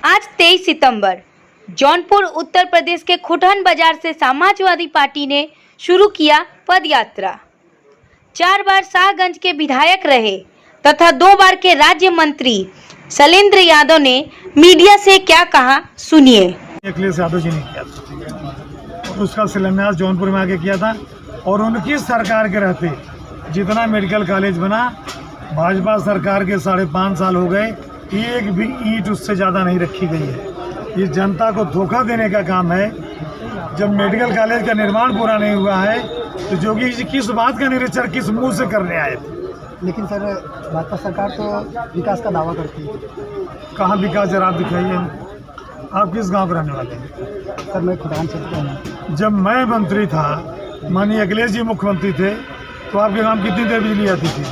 आज 23 सितंबर जौनपुर उत्तर प्रदेश के खुटन बाजार से समाजवादी पार्टी ने शुरू किया पद यात्रा। 4 बार शाहगंज के विधायक रहे तथा 2 बार के राज्य मंत्री शैलेंद्र यादव ने मीडिया से क्या कहा, सुनिए। अखिलेश यादव जी ने किया था और उसका शिलान्यास जौनपुर में आके किया था और उनकी सरकार के रहते जितना मेडिकल कॉलेज बना, भाजपा सरकार के 5.5 साल हो गए, एक भी ईंट उससे ज़्यादा नहीं रखी गई है। ये जनता को धोखा देने का काम है। जब मेडिकल कॉलेज का निर्माण पूरा नहीं हुआ है तो योगी जी किस बात का निरीक्षण किस मुंह से करने आए थे? लेकिन सर, भाजपा सरकार तो विकास का दावा करती है। कहाँ विकास जरा आप दिखाइए। आप किस गांव के रहने वाले हैं? सर, मैं खुदान से हूँ। जब मैं मंत्री था, माननीय अखिलेश जी मुख्यमंत्री थे, तो आपके गांव कितनी देर बिजली आती थी?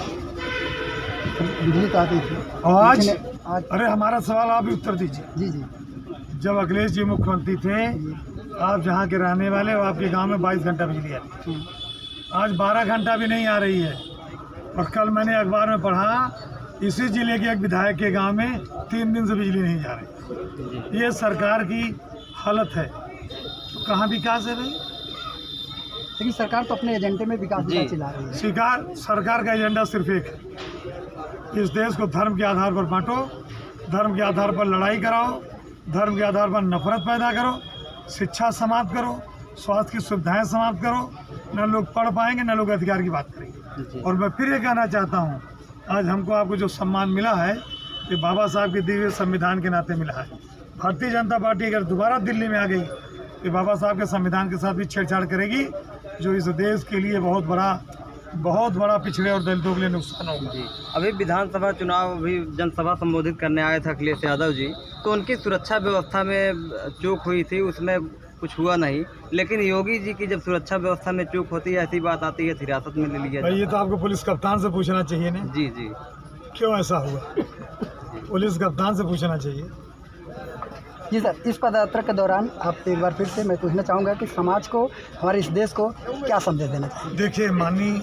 बिजली तो आती थी। आज अरे हमारा सवाल आप भी उत्तर दीजिए। जी जी। जब अखिलेश जी मुख्यमंत्री थे, आप जहाँ के रहने वाले हो, आपके गांव में 22 घंटा बिजली आती थी। आज 12 घंटा भी नहीं आ रही है। और कल मैंने अखबार में पढ़ा, इसी जिले के एक विधायक के गांव में 3 दिन से बिजली नहीं जा रही। ये सरकार की हालत है। तो कहाँ विकास है भाई? लेकिन सरकार तो अपने एजेंडे में विकास चला रही है। सरकार का एजेंडा सिर्फ एक है, इस देश को धर्म के आधार पर बांटो, धर्म के आधार पर लड़ाई कराओ, धर्म के आधार पर नफरत पैदा करो, शिक्षा समाप्त करो, स्वास्थ्य की सुविधाएं समाप्त करो। न लोग पढ़ पाएंगे, न लोग अधिकार की बात करेंगे। और मैं फिर ये कहना चाहता हूँ, आज हमको आपको जो सम्मान मिला है, ये बाबा साहब के दिए संविधान के नाते मिला है। भारतीय जनता पार्टी अगर दोबारा दिल्ली में आ गई तो बाबा साहब के संविधान के साथ भी छेड़छाड़ करेगी, जो इस देश के लिए बहुत बड़ा पिछड़े और दलितों के लिए नुकसान होगा। जी, अभी विधानसभा चुनाव अभी जनसभा संबोधित करने आए थे अखिलेश यादव जी, तो उनकी सुरक्षा व्यवस्था में चूक हुई थी, उसमें कुछ हुआ नहीं। लेकिन योगी जी की जब सुरक्षा व्यवस्था में चूक होती है, ऐसी बात आती है हिरासत में ले लिया। भाई ये तो आपको पुलिस कप्तान से पूछना चाहिए ना। जी जी, क्यों ऐसा हुआ? पुलिस कप्तान से पूछना चाहिए। जी सर, इस पदयात्रा के दौरान आप एक बार फिर से मैं पूछना चाहूँगा कि समाज को, हमारे इस देश को क्या संदेश देना चाहिए? देखिए, माननीय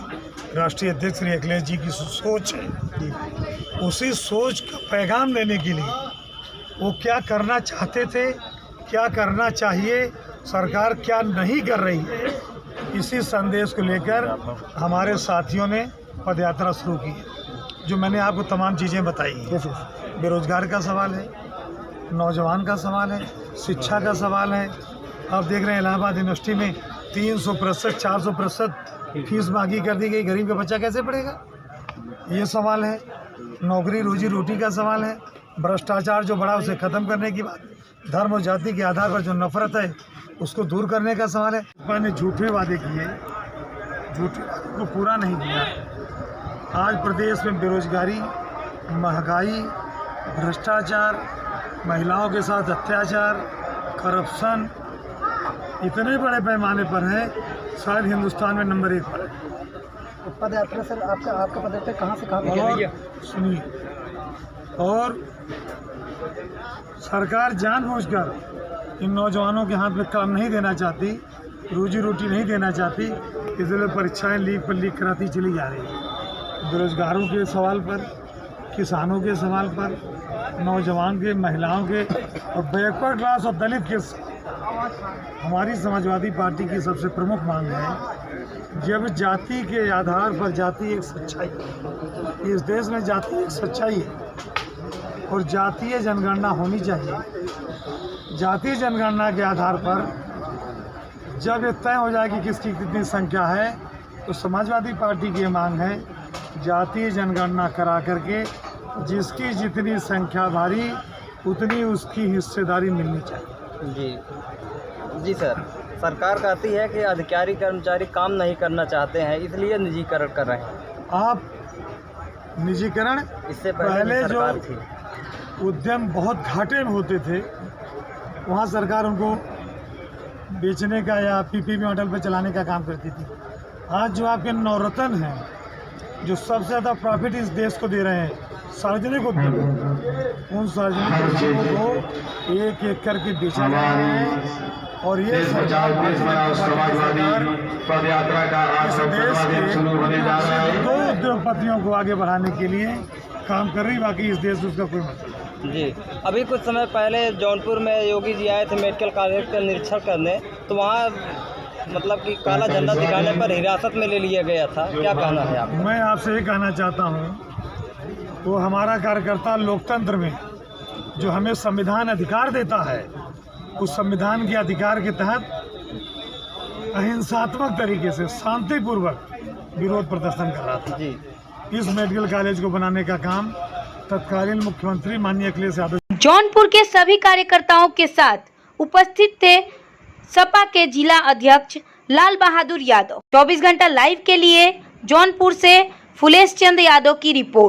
राष्ट्रीय अध्यक्ष श्री अखिलेश जी की सोच है, उसी सोच का पैगाम देने के लिए वो क्या करना चाहते थे, क्या करना चाहिए, सरकार क्या नहीं कर रही है, इसी संदेश को लेकर हमारे साथियों ने पदयात्रा शुरू की है। जो मैंने आपको तमाम चीज़ें बताई हैं, बेरोजगार का सवाल है, नौजवान का सवाल है, शिक्षा का सवाल है। आप देख रहे हैं इलाहाबाद यूनिवर्सिटी में 300% 400% फीस मांगी कर दी गई, गरीब का बच्चा कैसे पढ़ेगा? ये सवाल है। नौकरी रोजी रोटी का सवाल है। भ्रष्टाचार जो बड़ा उसे ख़त्म करने की बात, धर्म और जाति के आधार पर जो नफरत है उसको दूर करने का सवाल है। भाजपा ने झूठे वादे किए, झूठे वादे को पूरा नहीं किया। आज प्रदेश में बेरोजगारी, महंगाई, भ्रष्टाचार, महिलाओं के साथ अत्याचार, करप्शन इतने बड़े पैमाने पर है, शायद हिंदुस्तान में नंबर 1 पर है। पदयात्रा सर, आपका पदयात्रा कहाँ से कहाँ? और सुनिए, और सरकार जानबूझकर इन नौजवानों के हाथ में काम नहीं देना चाहती, रोजी रोटी नहीं देना चाहती, इसलिए परीक्षाएं लीक पर लीक कराती चली जा रही है। बेरोजगारों के सवाल पर, किसानों के सवाल पर, नौजवान के, महिलाओं के और बैकवर्ड क्लास और दलित के हमारी समाजवादी पार्टी की सबसे प्रमुख मांग है, जब जाति के आधार पर जाति एक सच्चाई, इस देश में जाति एक सच्चाई है और जातीय जनगणना होनी चाहिए। जातीय जनगणना के आधार पर जब ये तय हो जाए कि किसकी कितनी संख्या है, तो समाजवादी पार्टी की मांग है जातीय जनगणना करा करके जिसकी जितनी संख्या भारी उतनी उसकी हिस्सेदारी मिलनी चाहिए। जी सर, सरकार कहती है कि अधिकारी कर्मचारी काम नहीं करना चाहते हैं, इसलिए निजीकरण कर रहे हैं। आप निजीकरण, इससे पहले जो थी, उद्यम बहुत घाटे में होते थे, वहाँ सरकार उनको बेचने का या पीपीपी मॉडल पर चलाने का काम करती थी। आज जो आपके नवरत्न हैं, जो सबसे ज़्यादा प्रॉफिट इस देश को दे रहे हैं, सार्वजनिक उद्यम, उन सार्वजनिक उद्यमों को एक एक करके बेचा जा रहा है। और ये सरकार इस देश के 2 उद्योगपतियों को आगे बढ़ाने के लिए काम कर रही, बाकी इस देश में उसका कोई मतलब नहीं। जी, अभी कुछ समय पहले जौनपुर में योगी जी आए थे मेडिकल कॉलेज का निरीक्षण करने, तो वहाँ मतलब कि काला झंडा दिखाने पर हिरासत में ले लिया गया था। क्या कहना है आप? मैं आपसे ये कहना चाहता हूँ, वो हमारा कार्यकर्ता लोकतंत्र में जो हमें संविधान अधिकार देता है, उस संविधान के अधिकार के तहत अहिंसात्मक तरीके से शांतिपूर्वक विरोध प्रदर्शन कर रहा था। जी, इस मेडिकल कॉलेज को बनाने का काम तत्कालीन मुख्यमंत्री माननीय अखिलेश यादव जौनपुर के सभी कार्यकर्ताओं के साथ उपस्थित थे सपा के जिला अध्यक्ष लाल बहादुर यादव। 24 घंटा लाइव के लिए जौनपुर से फुलेश चंद यादव की रिपोर्ट।